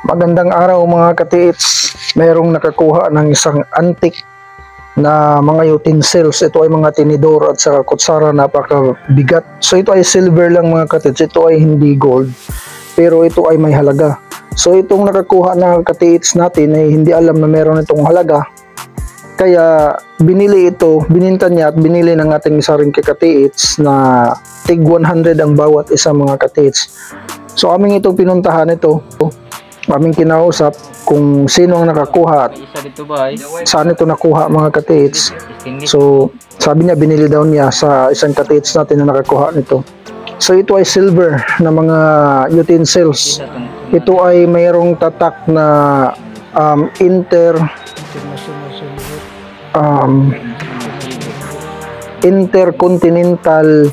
Magandang araw mga katiits. Mayroong nakakuha ng isang antique na mga utensils. Ito ay mga tinidor at saka kutsara, napakabigat. So ito ay silver lang mga katiits. Ito ay hindi gold, pero ito ay may halaga. So itong nakakuha na katiits natin ay hindi alam na meron itong halaga. Kaya binili ito, bininta niya at binili ng ating isa ring katiits na tig 100 ang bawat isa mga katiits. So aming itong pinuntahan ito. Aming kinausap kung sino ang nakakuha at saan ito nakuha mga katiits. So sabi niya binili daw niya sa isang katiits natin na nakakuha nito. So ito ay silver na mga utensils. Ito ay mayroong tatak na Intercontinental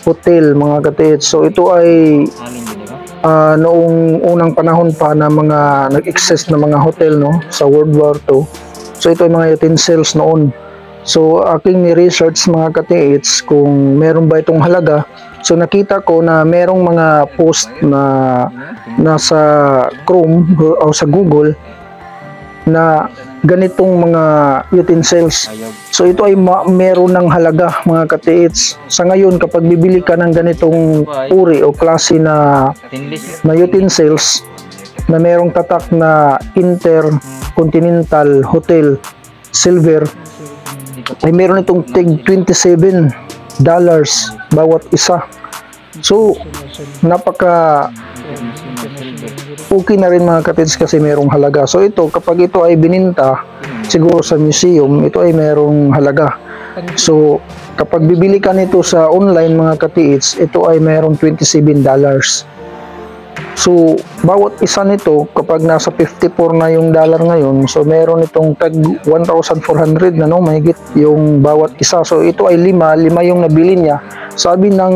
Hotel mga katiits. So ito ay noong unang panahon pa na mga nag-exist na mga hotel sa World War II. So ito ay mga utensils noon. So aking ni-research mga katiits kung meron ba itong halaga. So nakita ko na merong mga post na nasa Chrome o sa Google na ganitong mga utensils. So ito ay meron ng halaga mga katiits. Sa ngayon kapag bibili ka ng ganitong uri o klase na utensils na merong tatak na Intercontinental Hotel silver, ay meron itong tig $27 bawat isa. So napaka okay na rin mga katiits kasi merong halaga. So ito, kapag ito ay bininta siguro sa museum, ito ay merong halaga. So kapag bibili ka nito sa online mga katiits, ito ay merong $27. So bawat isa nito, kapag nasa 54 na yung dollar ngayon, so meron itong tag 1,400 na mahigit yung bawat isa. So ito ay lima yung nabili niya. Sabi ng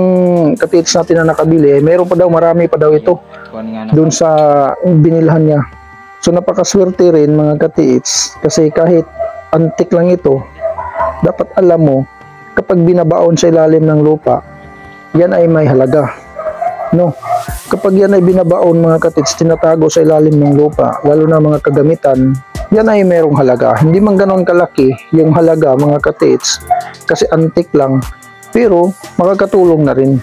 katiits natin na nakabili, meron pa daw, marami pa daw ito doon sa binilhan niya. So napakaswerte rin mga katiits kasi kahit antik lang ito, dapat alam mo kapag binabaon sa ilalim ng lupa, yan ay may halaga. Kapag yan ay binabaon mga katiits, tinatago sa ilalim ng lupa, lalo na mga kagamitan, yan ay merong halaga. Hindi man ganon kalaki yung halaga mga katiits kasi antik lang, pero makakatulong na rin.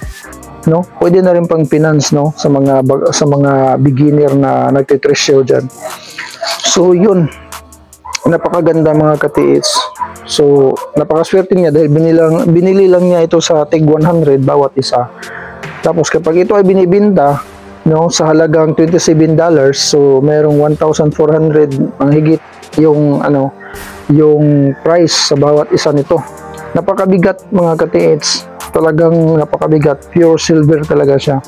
Pwede na rin pang finance sa mga beginner na nagtitresyo diyan. So yun, napakaganda mga katiits. So napakaswerte niya dahil binili lang niya ito sa tig 100 bawat isa. Tapos kapag ito ay binibenta sa halagang $27, so merong 1,400 ang higit yung yung price sa bawat isa nito. Napakabigat mga katiits. Talagang napakabigat, pure silver talaga siya.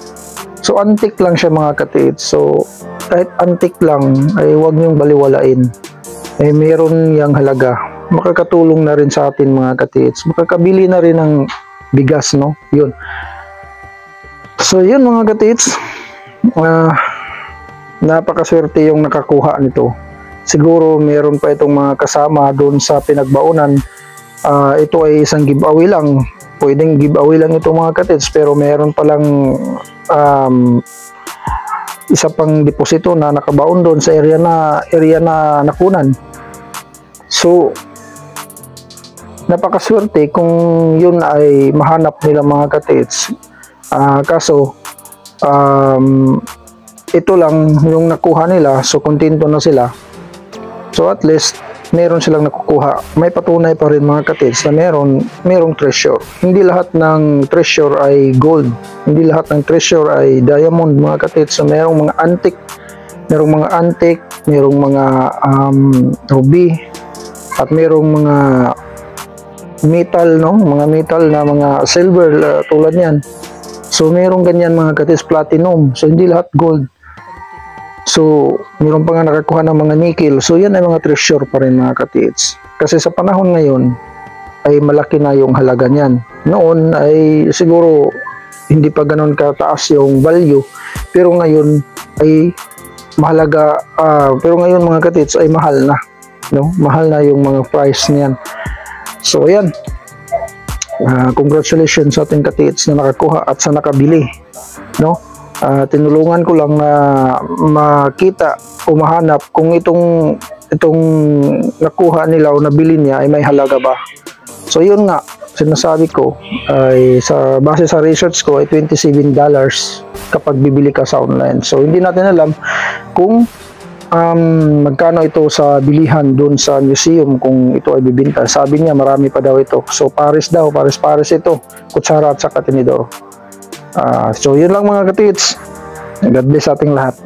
So antique lang siya mga katiits. So kahit antique lang ay huwag niyong baliwalain, ay meron yang halaga. Makakatulong na rin sa atin mga katiits. Makakabili na rin ng bigas yun. So yun mga katiits, napakaswerte yung nakakuha nito. Siguro meron pa itong mga kasama doon sa pinagbaunan. Ito ay isang giveaway lang. Pwedeng giveaway lang ito mga katiits, pero meron palang isa pang deposito na nakabaon doon sa area na nakunan. So napakaswerte kung yun ay mahanap nila mga katiits. Kaso ito lang yung nakuha nila, so kontento na sila. So at least meron silang nakukuha. May patunay pa rin mga katiits na merong treasure. Hindi lahat ng treasure ay gold. Hindi lahat ng treasure ay diamond mga katiits. So merong mga antique, merong mga ruby, at merong mga metal, mga metal na mga silver tulad niyan. So merong ganyan mga katiits, platinum. So hindi lahat gold. So, meron pa nga nakakuha ng mga nickel. So, yan ay mga treasure pa rin mga katiits. Kasi sa panahon ngayon, ay malaki na yung halaga niyan. Noon ay siguro hindi pa ganun kataas yung value. Pero ngayon ay mahalaga. Pero ngayon mga katiits ay mahal na. Mahal na yung mga price niyan. So, ayan. Congratulations sa ating katiits na nakakuha at sa nakabili. Tinulungan ko lang na makita o mahanap kung itong nakuha nila o nabili niya ay may halaga ba. So yun nga, sinasabi ko ay base sa research ko ay $27 kapag bibili ka sa online. So hindi natin alam kung magkano ito sa bilihan doon sa museum kung ito ay bibinta. Sabi niya marami pa daw ito. So pares ito, kutsara at saka tinidor. So yun lang mga katits. God bless ating lahat.